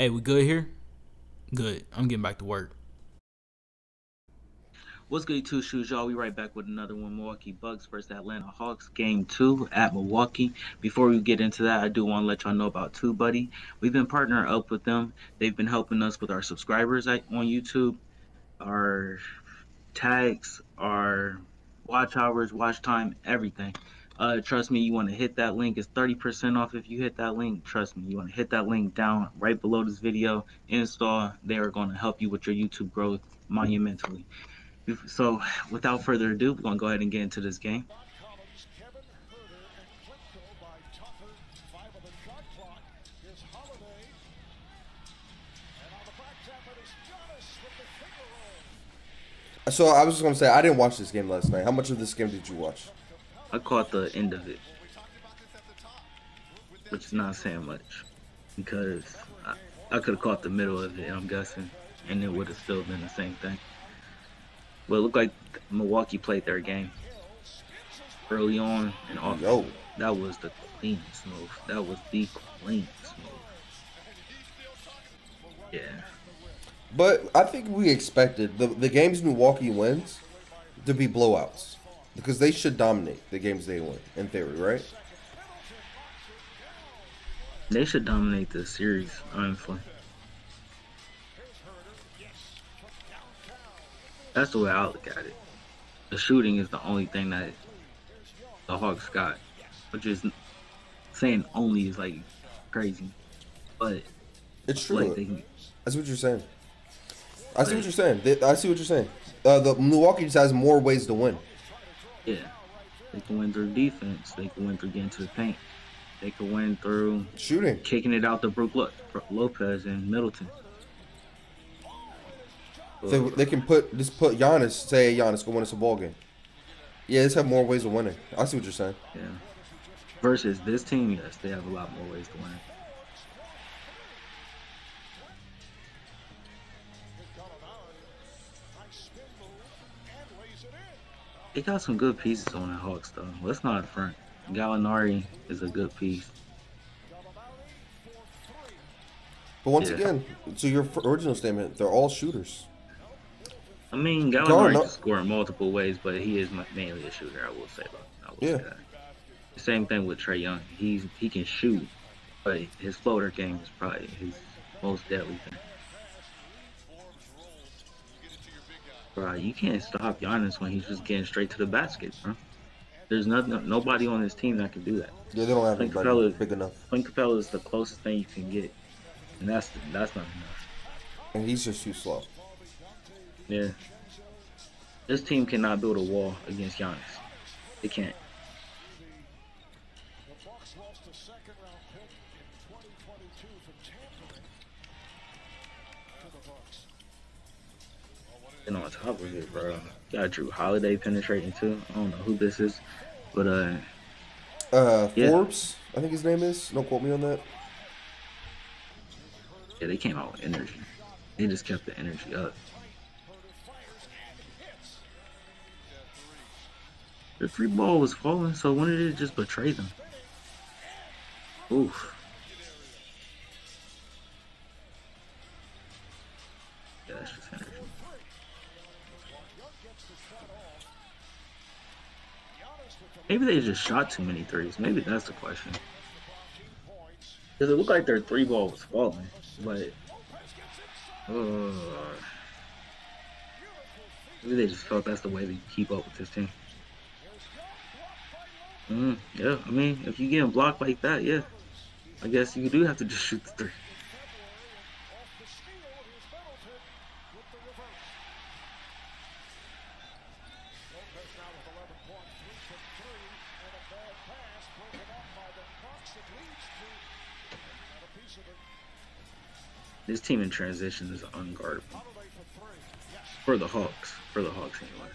Hey, we good here? Good. I'm getting back to work. What's good, two shoes, y'all? We right back with another one. Milwaukee Bucks versus Atlanta Hawks, Game 2 at Milwaukee. Before we get into that, I do want to let y'all know about TubeBuddy. We've been partnering up with them. They've been helping us with our subscribers on YouTube, our tags, our watch hours, watch time, everything. Trust me, you want to hit that link. It's 30% off if you hit that link. Trust me, you want to hit that link down right below this video. Install. They are going to help you with your YouTube growth monumentally. So, without further ado, we're going to go ahead and get into this game. So I was just gonna say I didn't watch this game last night. How much of this game did you watch? I caught the end of it, which is not saying much because I could have caught the middle of it, I'm guessing, and it would have still been the same thing. But it looked like Milwaukee played their game early on and often. Yo, That was the cleanest move. That was the cleanest move. Yeah. but I think we expected the games Milwaukee wins to be blowouts because they should dominate the games they win in theory, right? They should dominate this series, honestly. That's the way I look at it. The shooting is the only thing that the Hawks got, which is saying only is like crazy. But It's like true. they I see what you're saying. I see what like you're saying. I see what you're saying. The Milwaukee just has more ways to win. yeah, they can win through defense. They can win through getting to the paint. They can win through Shooting. kicking it out to Lopez and Middleton. They can just put Giannis. Say, hey, Giannis, go win us a ball game. Yeah, they just have more ways of winning. I see what you're saying. Yeah. Versus this team, yes, they have a lot more ways to win. They got some good pieces on the Hawks, though. Let's not front. Gallinari is a good piece. But once Yeah. again, to your original statement, they're all shooters. I mean, Gone, Gallinari can no, score in multiple ways, but he is mainly a shooter. I will say yeah. that. The same thing with Trae Young. He can shoot, but his floater game is probably his most deadly thing. Bro, you can't stop Giannis when he's just getting straight to the basket, bro. There's nobody on this team that can do that. Yeah, they don't have Clint anybody Capella, big enough. Clint Capella is the closest thing you can get, and that's not enough. And he's just too slow. Yeah, this team cannot build a wall against Giannis. They can't. And on top of it, bro, got Drew Holiday penetrating too. I don't know who this is, but yeah, Forbes, I think his name is. Don't quote me on that. yeah, they came out with energy. They just kept the energy up. The three ball was falling, so when did it just betray them? Oof. Yeah, that's just energy. Maybe they just shot too many threes. Maybe that's the question. Because it looked like their three ball was falling, but uh, maybe they just felt that's the way to keep up with this team. Yeah, I mean, if you getting blocked like that, yeah, I guess you do have to just shoot the three. This team in transition is unguardable for the Hawks. For the Hawks, anyway.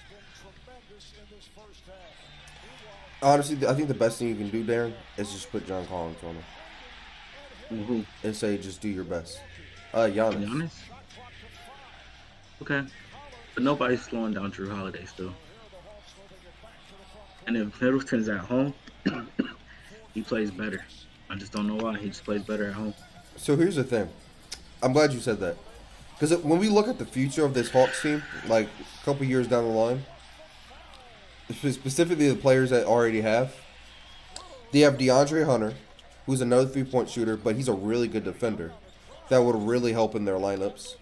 Honestly, I think the best thing you can do, Darren, is just put John Collins on him Who? and say, just do your best. Giannis. Giannis? Okay, but nobody's slowing down Drew Holiday still. And if Middleton's at home, he plays better. I just don't know why. He just plays better at home. So here's the thing. I'm glad you said that. Because when we look at the future of this Hawks team, like a couple years down the line, specifically the players that already have, they have DeAndre Hunter, who's another three-point shooter, but he's a really good defender. That would really help in their lineups.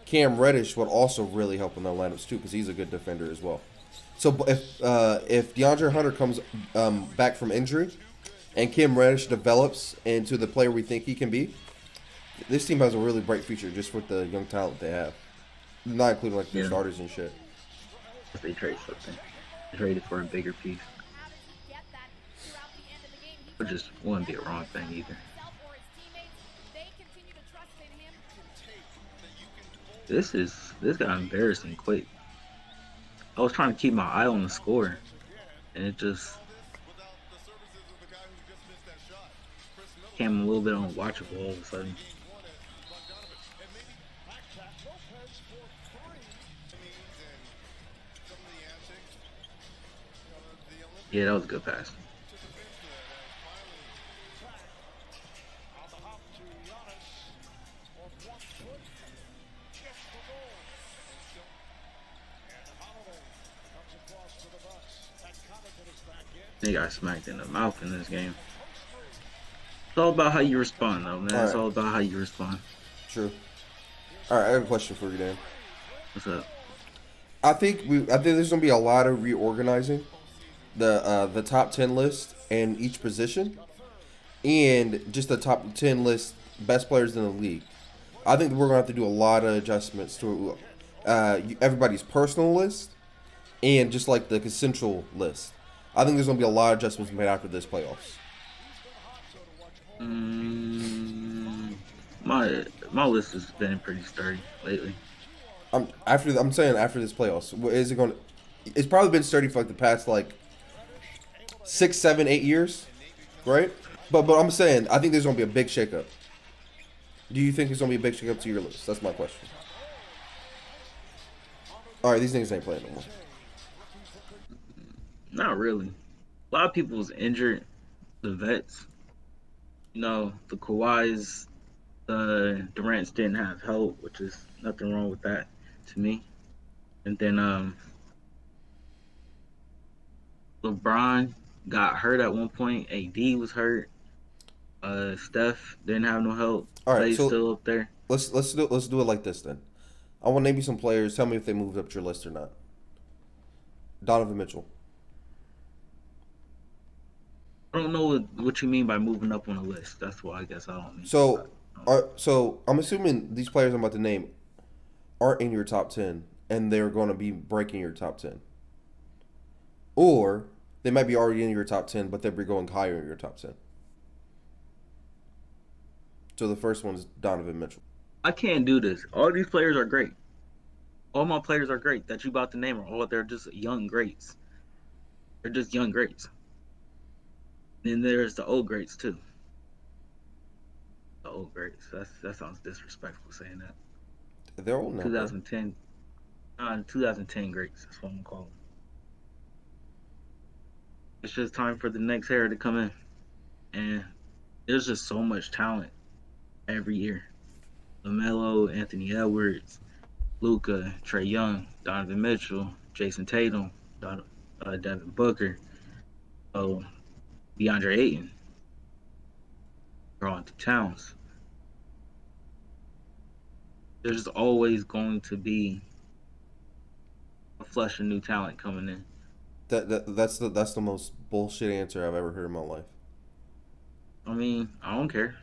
Cam Reddish would also really help in their lineups too, because he's a good defender as well. So if DeAndre Hunter comes back from injury, and Cam Reddish develops into the player we think he can be, this team has a really bright future just with the young talent they have, not including like their starters and shit. If they trade something, they traded for a bigger piece, which just wouldn't be a wrong thing either. This got embarrassing quick. I was trying to keep my eye on the score, and it just became a little bit unwatchable all of a sudden. Yeah, that was a good pass. They got smacked in the mouth in this game. It's all about how you respond, though, man. It's all about how you respond. True. All right, I have a question for you, Dan. What's up? I think there's gonna be a lot of reorganizing the top 10 list and each position, and just the top 10 list best players in the league. I think we're gonna have to do a lot of adjustments to everybody's personal list and just like the consensual list. I think there's gonna be a lot of adjustments made after this playoffs. My list has been pretty sturdy lately. I'm saying after this playoffs, is it going to? It's probably been sturdy for like the past like 6, 7, 8 years, right? But I'm saying I think there's gonna be a big shakeup. Do you think there's gonna be a big shakeup to your list? That's my question. All right, these niggas ain't playing no more. Not really. A lot of people was injured. The vets, you know, the Kawhis, the Durant's didn't have help, which is nothing wrong with that to me. And then LeBron got hurt at one point. AD was hurt. Steph didn't have no help. All right, Clay's so still up there. let's do it like this then. I want to name you some players. Tell me if they moved up your list or not. Donovan Mitchell. I don't know what you mean by moving up on the list. That's why I guess I don't mean. So I'm assuming these players I'm about to name aren't in your top 10, and they're going to be breaking your top 10. Or they might be already in your top 10, but they'll be going higher in your top 10. So the first one is Donovan Mitchell. I can't do this. All these players are great. All my players are great that you about to name they're just young greats. They're just young greats. Then there's the old greats too. The old greats. That sounds disrespectful saying that. They're old now. 2010. 2010 greats. That's what I'm gonna call them. It's just time for the next era to come in, and there's just so much talent every year. LaMelo, Anthony Edwards, Luka, Trae Young, Donovan Mitchell, Jason Tatum, Devin Booker, DeAndre Ayton, Karl Towns. There's always going to be a flush of new talent coming in. That's the most bullshit answer I've ever heard in my life. I mean, I don't care.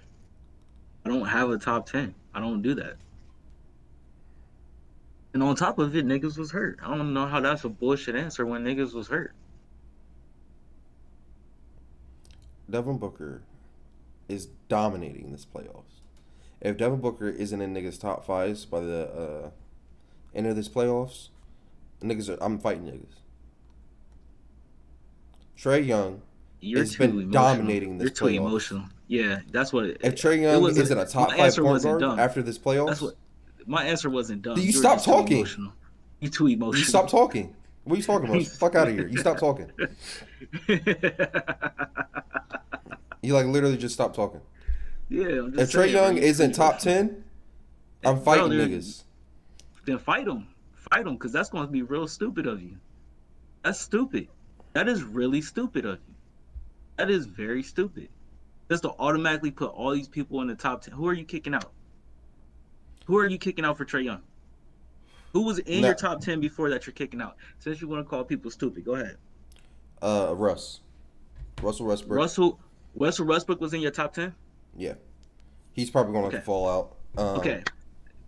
I don't have a top 10. I don't do that. And on top of it, niggas was hurt. I don't know how that's a bullshit answer when niggas was hurt. Devin Booker is dominating this playoffs. If Devin Booker isn't in niggas' top 5s by the end of this playoffs, I'm fighting niggas. Trae Young has been dominating this playoffs. You're too emotional. Yeah, that's what. If Trae Young isn't a top 5 point guard after this playoffs, that's what. My answer wasn't dumb. You stop talking. You too emotional. You stop talking. What are you talking about? Fuck out of here. You stop talking. You like literally just stop talking. Yeah. If Trae Young isn't top 10, I'm Bro, fighting niggas. then fight them, because that's going to be real stupid of you. That's stupid. That is really stupid of you. That is very stupid. Just to automatically put all these people in the top 10. Who are you kicking out? Who are you kicking out for Trae Young? Who was in your Nah, top 10 before that you're kicking out? Since you want to call people stupid, go ahead. Russell Westbrook. Russell Westbrook was in your top 10? Yeah, he's probably gonna have Okay. to fall out. Okay.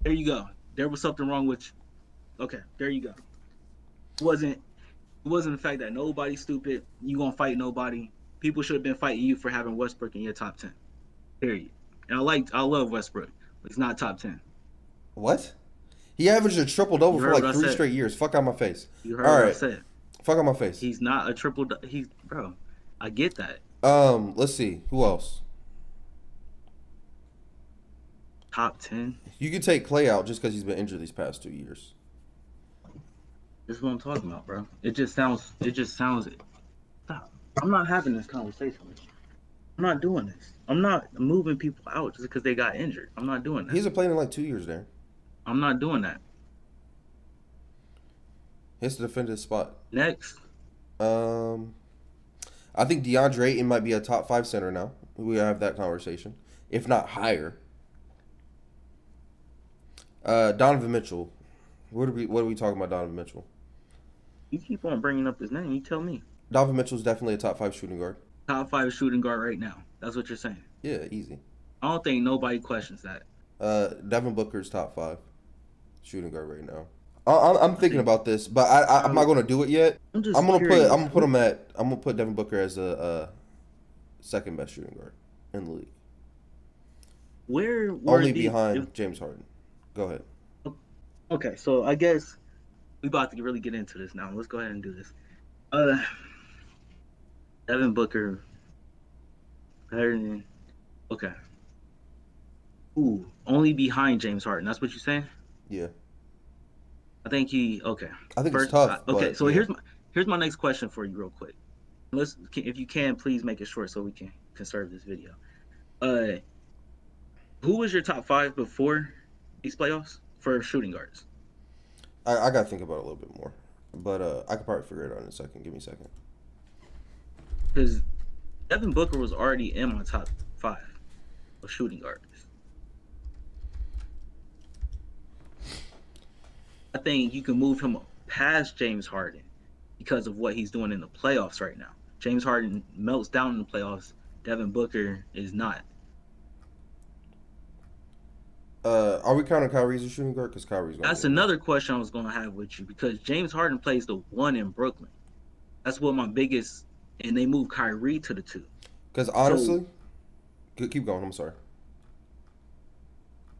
There you go. There was something wrong with you. Okay, there you go. It wasn't the fact that nobody's stupid. You gonna fight nobody. People should have been fighting you for having Westbrook in your top 10. Period. And I love Westbrook, but he's not top 10. What? He averaged a triple double You for heard like what I 3 said. straight years. Fuck out my face. You heard All what I right, said. fuck out my face. He's not a triple. Bro. I get that. Let's see who else. Top 10. You could take Clay out just because he's been injured these past 2 years. This is what I'm talking about, bro. It just sounds. Stop. I'm not having this conversation with you. I'm not doing this. I'm not moving people out just because they got injured. I'm not doing that. He hasn't played in like 2 years there. I'm not doing that. He has to defend his spot. Next. I think DeAndre Ayton might be a top 5 center now. We have that conversation, if not higher. Donovan Mitchell. What are we talking about, Donovan Mitchell? You keep on bringing up his name. You tell me. Donovan Mitchell's definitely a top 5 shooting guard. Top 5 shooting guard right now. That's what you're saying. Yeah, easy. I don't think nobody questions that. Devin Booker's top 5 shooting guard right now. I'm thinking about this, but I'm not gonna do it yet. I'm gonna put Devin Booker as a second best shooting guard in the league. Only behind James Harden. Go ahead. Okay, so I guess we about to really get into this now. Let's go ahead and do this. Devin Booker better than okay. Ooh, only behind James Harden. That's what you're saying? Yeah. I think okay. I think it's tough. Okay, but, so yeah. here's my next question for you, real quick. If you can, please make it short so we can conserve this video. Who was your top 5 before these playoffs for shooting guards? I gotta think about it a little bit more, but I could probably figure it out in a second. Give me a second. Because Devin Booker was already in my top 5 of shooting guards. I think you can move him past James Harden because of what he's doing in the playoffs right now. James Harden melts down in the playoffs. Devin Booker is not. Are we counting Kyrie as a shooting guard? Because Kyrie's going. That's another question I was going to have with you, because James Harden plays the 1 in Brooklyn. That's what my biggest, and they move Kyrie to the 2. Because honestly, keep going. I'm sorry.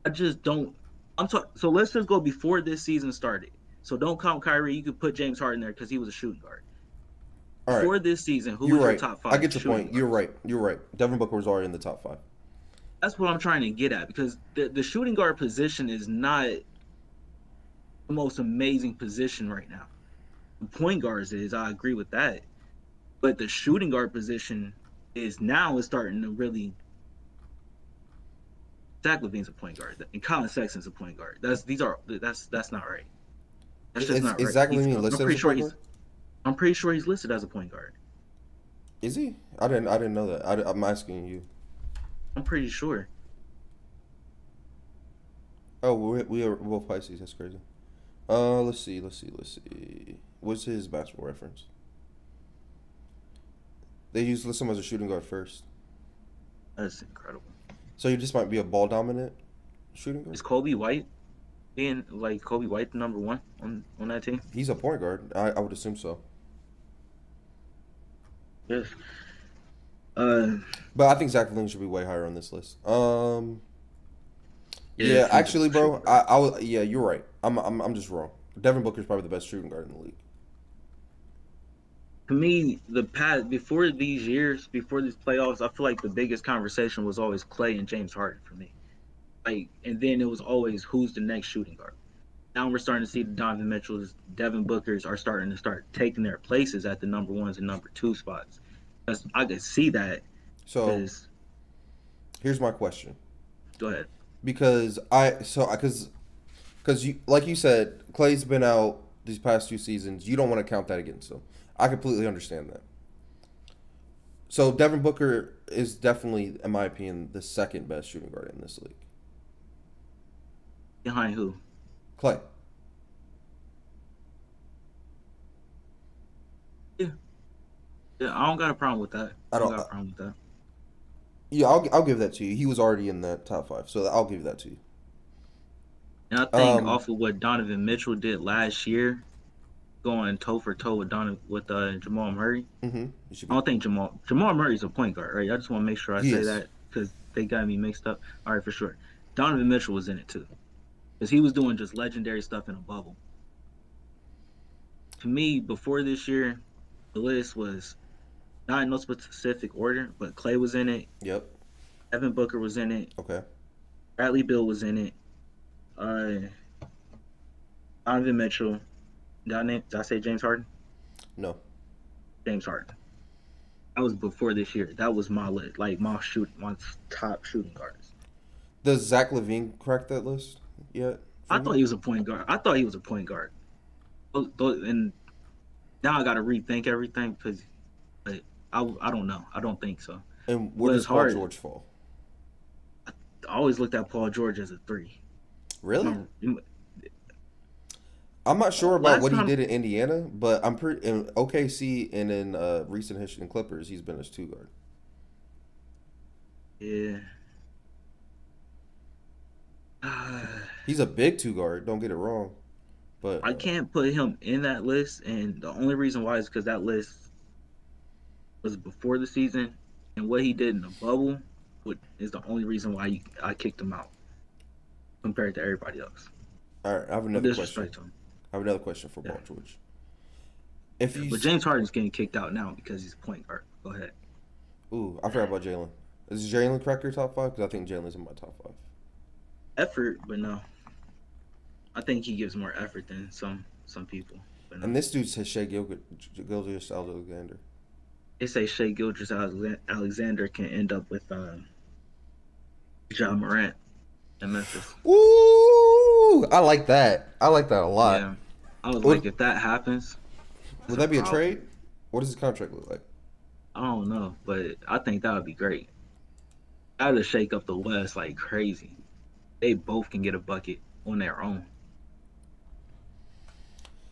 I just don't. So let's just go before this season started. So don't count Kyrie. You could put James Harden there because he was a shooting guard. All right. Before this season, who You're was right. your top 5? I get your point. You're right. Devin Booker was already in the top 5. That's what I'm trying to get at, because the shooting guard position is not the most amazing position right now. The point guards is, I agree with that. But the shooting guard position is starting to really. Zach LaVine's a point guard, and Colin Sexton's a point guard. That's not right. That's just not right. Is Zach LaVine listed as a point guard? I'm pretty sure he's listed as a point guard. Is he? I didn't know that. I'm asking you. I'm pretty sure. Oh, we're both Pisces. That's crazy. Let's see. What's his basketball reference? They list him as a shooting guard first. That's incredible. So you just might be a ball dominant shooting guard? Is Kobe White the number 1 on that team? He's a point guard. I would assume so. Yes. But I think Zach LaVine should be way higher on this list. Yeah, actually, bro, yeah, you're right. I'm just wrong. Devin Booker's probably the best shooting guard in the league. To me, before these playoffs, I feel like the biggest conversation was always Clay and James Harden for me. And then it was always who's the next shooting guard. Now we're starting to see the Donovan Mitchells, Devin Bookers are starting to taking their places at the number 1s and number 2 spots. I could see that. So here's my question. Go ahead. because you like you said, Clay's been out these past 2 seasons. You don't want to count that against him. I completely understand that. So Devin Booker is definitely, in my opinion, the second best shooting guard in this league. Behind who? Clay. Yeah. Yeah, I don't got a problem with that. I I don't don't. got a problem with that. Yeah, I'll give that to you. He was already in that top 5, so I'll give that to you. And I think Um, off of what Donovan Mitchell did last year, going toe for toe with Jamal Murray. you should I be. don't think Jamal Murray's a point guard, right? I just want to make sure I He say is. that because they got me mixed up. All right, for sure. Donovan Mitchell was in it too because he was doing just legendary stuff in a bubble. To me, before this year, the list was not in no specific order, but Clay was in it, Yep. Evan Booker was in it, Okay. Bradley Beal was in it, uh, Donovan Mitchell. Did I say James Harden? No. James Harden. That was before this year. That was my list, like my top shooting guards. Does Zach LaVine crack that list yet? I For thought you? he was a point guard. I thought he was a point guard. And now I got to rethink everything because I don't know. I don't think so. And But where it's does Paul hard. George fall? I always looked at Paul George as a three. Really? My- I'm not sure about Last what he time, did in Indiana, but I'm pretty in OKC and in recent history in Clippers, he's been his 2 guard. yeah. He's a big 2 guard. Don't get it wrong, but I can't put him in that list, and the only reason why is because that list was before the season, and what he did in the bubble is the only reason why I kicked him out compared to everybody else. all right. I have No another question. disrespect to him. I have another question for Yeah. Paul George. If you, But James Harden's getting kicked out now because he's a point guard. Go ahead. I forgot about Jalen. Is Jalen crack your top 5? Because I think Jalen's in my top 5. Effort, but no. I think he gives more effort than some people. But no. And this dude says Shea Gilgeous Alexander. They say Shea Gilgeous Alexander can end up with John Morant in Memphis. Ooh, I like that. I like that a lot. Yeah. I was Would- like, if that happens, Would that's that be a problem. trade? What does his contract look like? I don't know, but I think that would be great. That would shake up the West like crazy. They both can get a bucket on their own.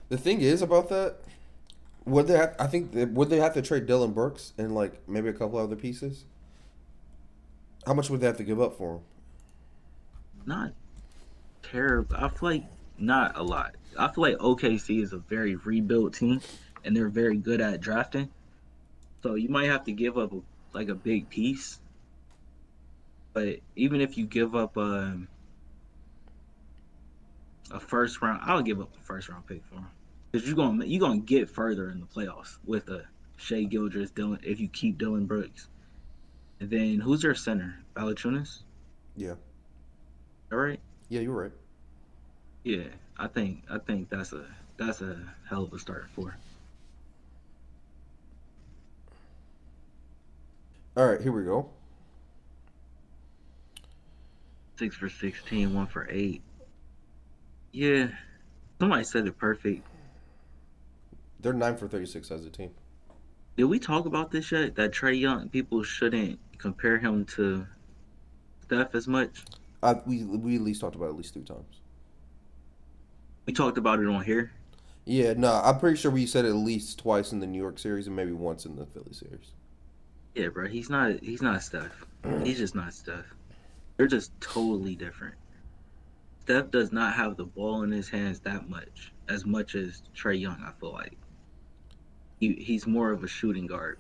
The thing is about that, would they have to trade Dylan Brooks and like maybe a couple other pieces? How much would they have to give up for him? Not terrible. I feel like not a lot. I feel like OKC is a very rebuilt team, and they're very good at drafting. So you might have to give up like a big piece. But even if you give up a first round, I'll give up a first round pick for him because you're gonna get further in the playoffs with a Shea Gilgeous, Dylan. If you keep Dylan Brooks, and then who's their center? Valanciunas. Yeah. All right. Yeah, you're right. Yeah, I think that's a hell of a start for. All right, here we go. 6 for 16, 1 for 8. Yeah, somebody said it perfect. They're 9 for 36 as a team. Did we talk about this yet? That Trae Young, people shouldn't compare him to Steph as much. We at least talked about it at least 3 times. We talked about it on here. Yeah, no, I'm pretty sure we said it at least twice in the New York series and maybe once in the Philly series. Yeah, bro, he's not Steph. He's just not Steph. They're just totally different. Steph does not have the ball in his hands as much as Trae Young. I feel like he's more of a shooting guard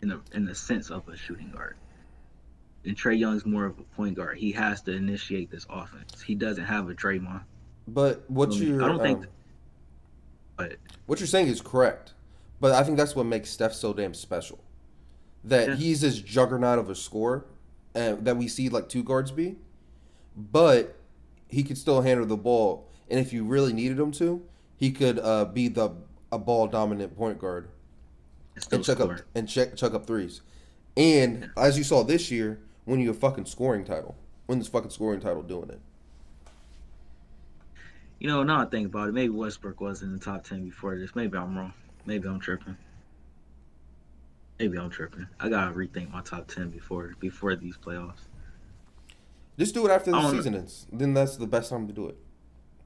in the sense of a shooting guard. And Trae Young's more of a point guard. He has to initiate this offense. He doesn't have a Draymond. But what you're I don't think. But what you're saying is correct. But I think that's what makes Steph so damn special. That Yeah. he's this juggernaut of a scorer that we see like 2 guards be, but he could still handle the ball. And if you really needed him to, he could be a ball dominant point guard it's still and chuck up threes. And as you saw this year, win you a fucking scoring title. win this fucking scoring title doing it. Now I think about it, maybe Westbrook was in the top 10 before this. Maybe I'm wrong. Maybe I'm tripping. I gotta rethink my top 10 before these playoffs. Just do it after the I don't. season ends. Then that's the best time to do it.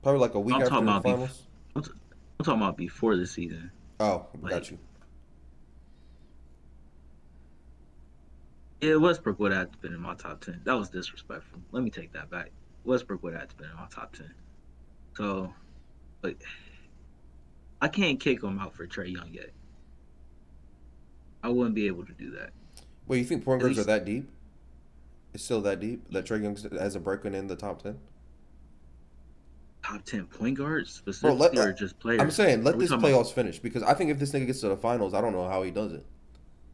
Probably like a week I'm talking after the about finals. I'm talking about before the season. Oh, Like, got you. yeah, Westbrook would have been in my top 10. That was disrespectful. Let me take that back. Westbrook would have been in my top 10. So, but I can't kick him out for Trae Young yet. I wouldn't be able to do that. Wait, you think point At guards are least that deep? It's still that deep that Trae Young has a breaking in the top 10? top 10 point guards Bro, specifically, or just I'm players? saying Are let we this talking about? playoffs finish because I think if this nigga gets to the finals, I don't know how he does it.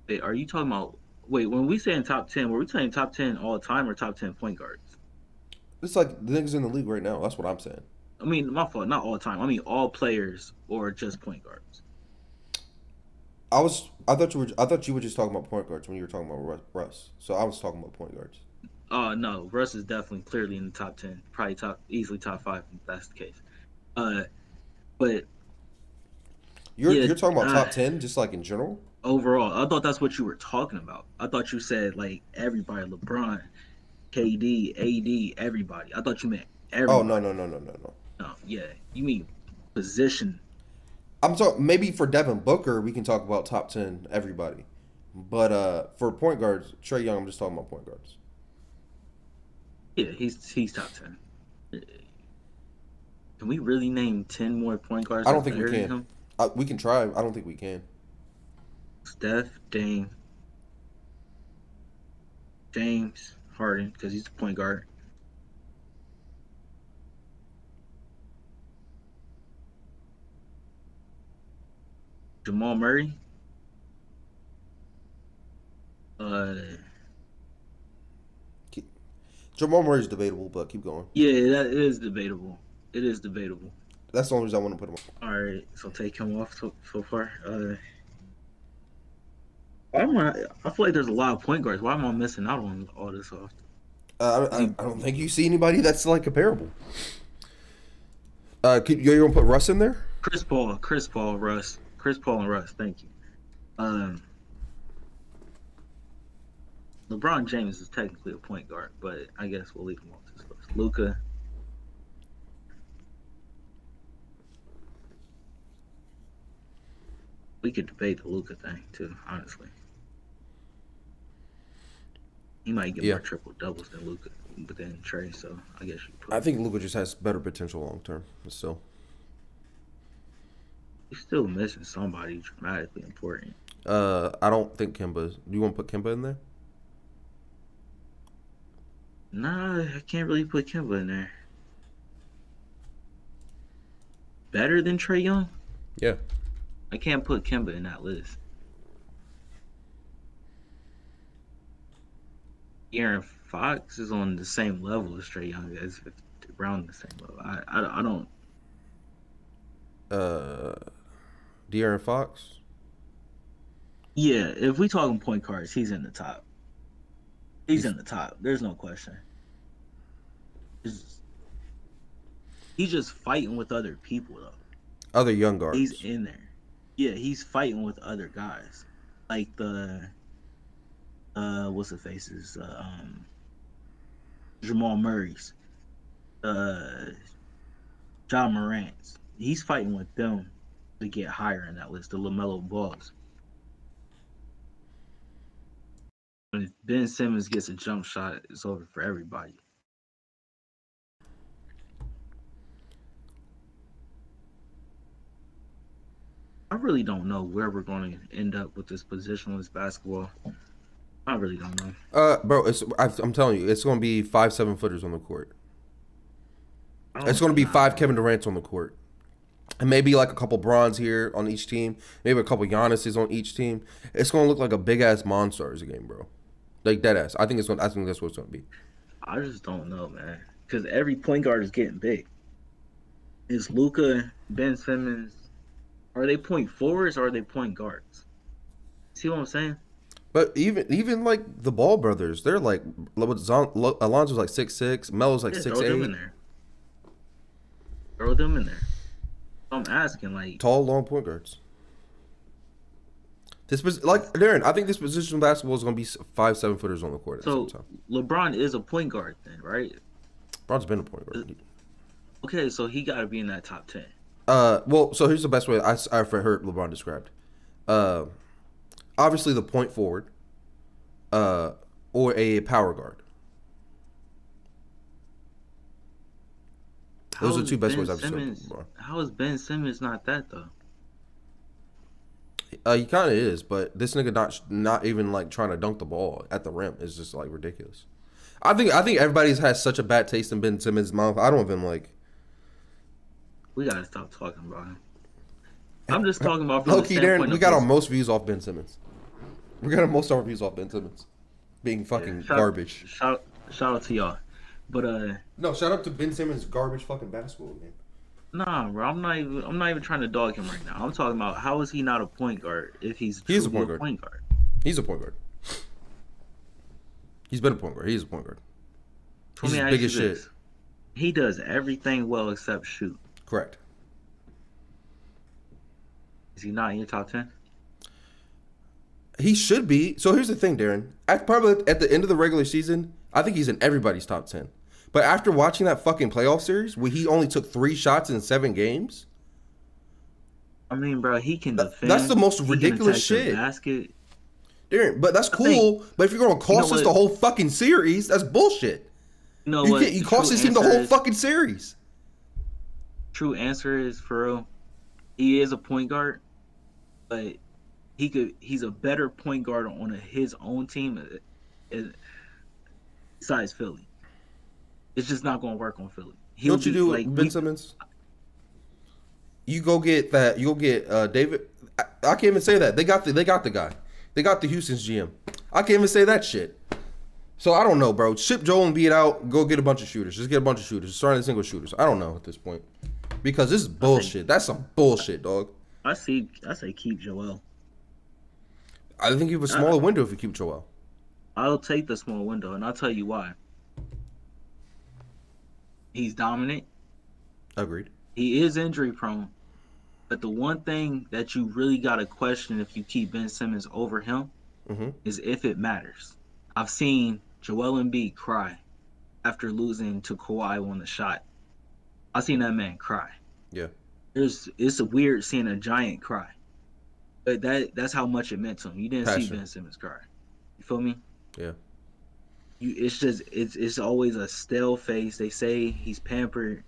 Wait, are you talking about? Wait, when we saying top 10, were we saying top 10 all time or top 10 point guards? It's like the niggas in the league right now. That's what I'm saying. I mean, my fault. Not all time. I mean, all players or just point guards. I thought you were just talking about point guards when you were talking about Russ. So I was talking about point guards. No, Russ is definitely clearly in the top 10, probably easily top five if that's the case. Uh, but yeah, You're talking about top 10 just like in general? overall, I thought that's what you were talking about. I thought you said like everybody, LeBron, KD, AD, everybody. I thought you meant Oh, everybody. no. No, yeah, you mean position. I'm talking maybe for Devin Booker we can talk about top 10 everybody. But for point guards, Trae Young, I'm just talking about point guards. Yeah, he's top 10. Can we really name 10 more point guards I don't that's think we better than can. him? We can try. I don't think we can. Steph, Dame, James, Harden, because he's the point guard. Jamal Murray. Uh, Jamal Murray's debatable, but keep going. yeah, that is debatable. It is debatable. That's the only reason I want to put him All right, so take him off so far. I feel like there's a lot of point guards. Why am I missing out on all this off? on. Is he I don't think you see anybody that's like comparable. You gonna put Russ in there? Chris Paul, Chris Paul and Russ. Thank you. Um, LeBron James is technically a point guard, but I guess we'll leave him off this list. Luca. We could debate the Luca thing too, honestly. He might get Yeah. more triple doubles than Luca, but then Trey. So I guess you put. I think Luka just has better potential long term. But still, He's still missing somebody dramatically important. I don't think Kimba. Do you want to put Kimba in there? Nah, I can't really put Kimba in there. Better than Trey Young? Yeah. I can't put Kimba in that list. Aaron Fox is on the same level as Trey Young, as around the same level. I don't. De'Aaron Fox. Yeah, if we talking point guards, he's in the top. He's in the top. There's no question. He's just fighting with other people though. Other young guards. He's in there. Yeah, he's fighting with other guys, like the what's the faces? Jamal Murray's, John Morant's. He's fighting with them to get higher in that list. The LaMelo Balls. When Ben Simmons gets a jump shot, it's over for everybody. I really don't know where we're going to end up with this positionless basketball. I really don't know. Bro, I'm telling you, it's going to be 5 7-footers on the court. It's going to be 5 Kevin Durant's on the court. And maybe like a couple Bronze here on each team. Maybe a couple Giannis's on each team. It's going to look like a big ass Monstars game, bro. Like dead ass. I think that's what it's going to be. I just don't know, man. Because every point guard is getting big. Is Luka, Ben Simmons, are they point forwards or are they point guards? See what I'm saying? But even like the Ball brothers, they're like Alonzo's like 6'6", Melo's like Yeah, six throw them in eight, there. Throw them in there. I'm asking, like, tall, long point guards. Like Darren, I think this position of basketball is going to be 5'7" footers on the court at the same so time. LeBron is a point guard then, right? Bron's been a point guard. Okay, so he got to be in that top 10. Well, so here's the best way I've heard LeBron described. Obviously the point forward, or a power guard. Those are the two best ways I've described LeBron. How is Ben Simmons not that though? He kind of is, but this nigga not even like trying to dunk the ball at the rim is just like ridiculous. I think everybody's has such a bad taste in Ben Simmons' mouth. I don't even like. We gotta stop talking about him. I'm just talking about from Low-key, Darren, we got our most views off Ben Simmons. We got our most of our views off Ben Simmons being fucking garbage. Shout out to y'all, but no, shout out to Ben Simmons' garbage fucking basketball game. Nah, bro, I'm not even trying to dog him right now. I'm talking about how is he not a point guard if he's a point guard. He's a point guard. He's been a point guard. He's a point guard. He's big as shit. He does everything well except shoot. Correct. Is he not in your top 10? He should be. So here's the thing, Darren. Probably at the end of the regular season, I think he's in everybody's top 10. But after watching that fucking playoff series where he only took 3 shots in 7 games, I mean, bro, he can defend. That's the most ridiculous shit. Basket. Darren, but that's cool. But if you're going to cost us the whole fucking series, that's bullshit. You know what? You cost this team the whole fucking series. True answer is, for real, he is a point guard, but he's a better point guard on his own team besides Philly. It's just not going to work on Philly. What you do with Ben Simmons? You go get that. You go get David. I can't even say that. They got the guy. They got the Houston's GM. I can't even say that shit. So I don't know, bro. Ship Joel Embiid out. Go get a bunch of shooters. Just get a bunch of shooters. Starting single shooters. I don't know at this point because this is bullshit. That's some bullshit, dog. I say keep Joel. I think you have a smaller window if you keep Joel. I'll take the small window, and I'll tell you why. He's dominant. Agreed. He is injury prone. But the one thing that you really got to question if you keep Ben Simmons over him is if it matters. I've seen Joel Embiid cry after losing to Kawhi on the shot. I've seen that man cry. Yeah. It's weird seeing a giant cry. But that's how much it meant to him. You didn't see Ben Simmons cry. You feel me? Yeah. It's always a stale face. They say he's pampered.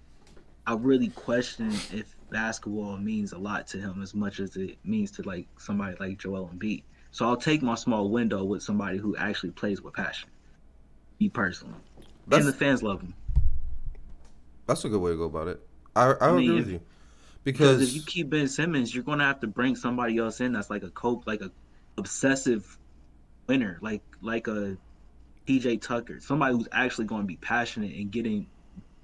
I really question if basketball means a lot to him as much as it means to like somebody like Joel Embiid. So I'll take my small window with somebody who actually plays with passion. Me personally. And the fans love him. That's a good way to go about it. I agree with you. Because if you keep Ben Simmons, you're gonna have to bring somebody else in that's like a coach, like a obsessive winner, like a PJ Tucker, somebody who's actually going to be passionate and getting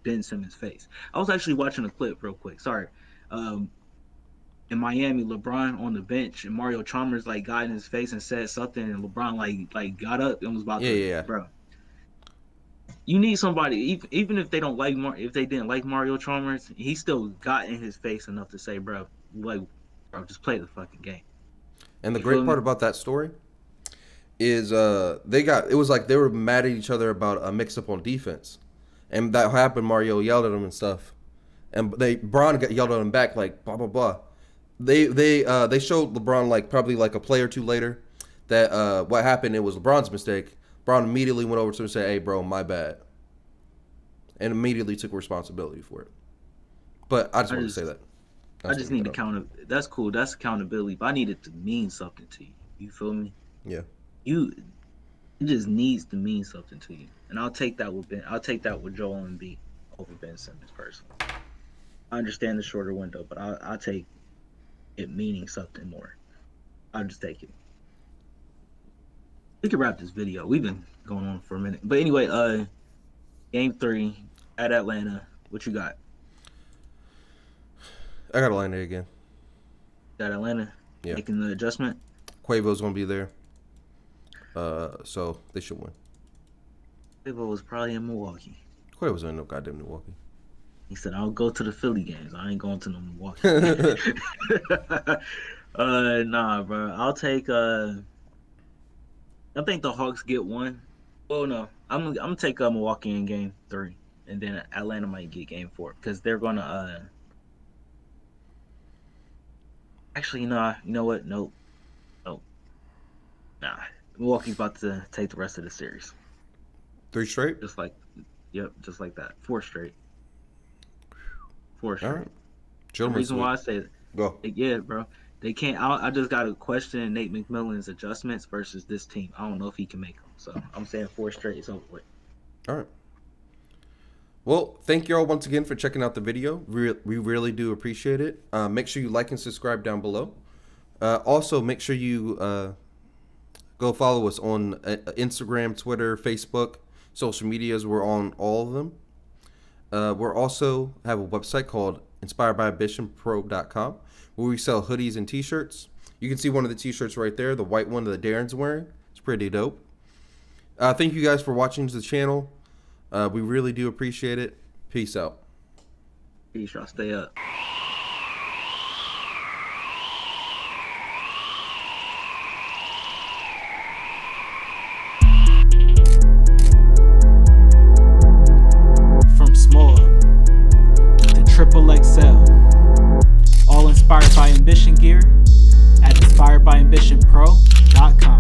Ben Simmons' face. I was actually watching a clip real quick. Sorry. In Miami, LeBron on the bench and Mario Chalmers like got in his face and said something, and LeBron like got up and was about to, bro. You need somebody, even if they don't like if they didn't like Mario Chalmers, he still got in his face enough to say, bro, just play the fucking game. And the great part about that story is it was like they were mad at each other about a mix up on defense, and that happened. Mario yelled at him and stuff, and Bron got yelled at him back like blah blah blah. They showed LeBron like probably like a play or two later that what happened, it was LeBron's mistake. Bron immediately went over to him and said, "Hey, bro, my bad," and immediately took responsibility for it. But I just wanted to say that. I just need to That's cool. That's accountability. But I need it to mean something to you. You feel me? Yeah. It just needs to mean something to you, and I'll take that with Ben. I'll take that with Joel Embiid over Ben Simmons personally. I understand the shorter window, but I'll take it meaning something more. I'll just take it. We can wrap this video. We've been going on for a minute, but anyway, Game 3 at Atlanta. What you got? I got Atlanta again. Got Atlanta? Yeah. Making the adjustment? Quavo's gonna be there. So they should win. Quavo was probably in Milwaukee. Quay was in no goddamn Milwaukee. He said, "I'll go to the Philly games. I ain't going to no Milwaukee." Nah, bro. I'll take. I think the Hawks get one. Oh no, I'm gonna take Milwaukee in Game 3, and then Atlanta might get Game 4 because they're gonna. Actually, nah. You know what? Nope. Nah. Milwaukee's about to take the rest of the series. 3 straight? Just like that. 4 straight. 4 straight. All right. The reason why I say it, go. yeah, bro. They can't. I just got to question Nate McMillan's adjustments versus this team. I don't know if he can make them. So I'm saying 4 straight is over with. All right. Well, thank you all once again for checking out the video. We really do appreciate it. Make sure you like and subscribe down below. Also, make sure you go follow us on Instagram, Twitter, Facebook, social medias. We're on all of them. We're also have a website called inspiredbyambitionpro.com where we sell hoodies and t-shirts. You can see one of the t-shirts right there, the white one that Darren's wearing. It's pretty dope. Thank you guys for watching the channel. We really do appreciate it. Peace out. Peace, y'all. Stay up. From small to triple XL, all inspired by ambition gear at inspiredbyambitionpro.com.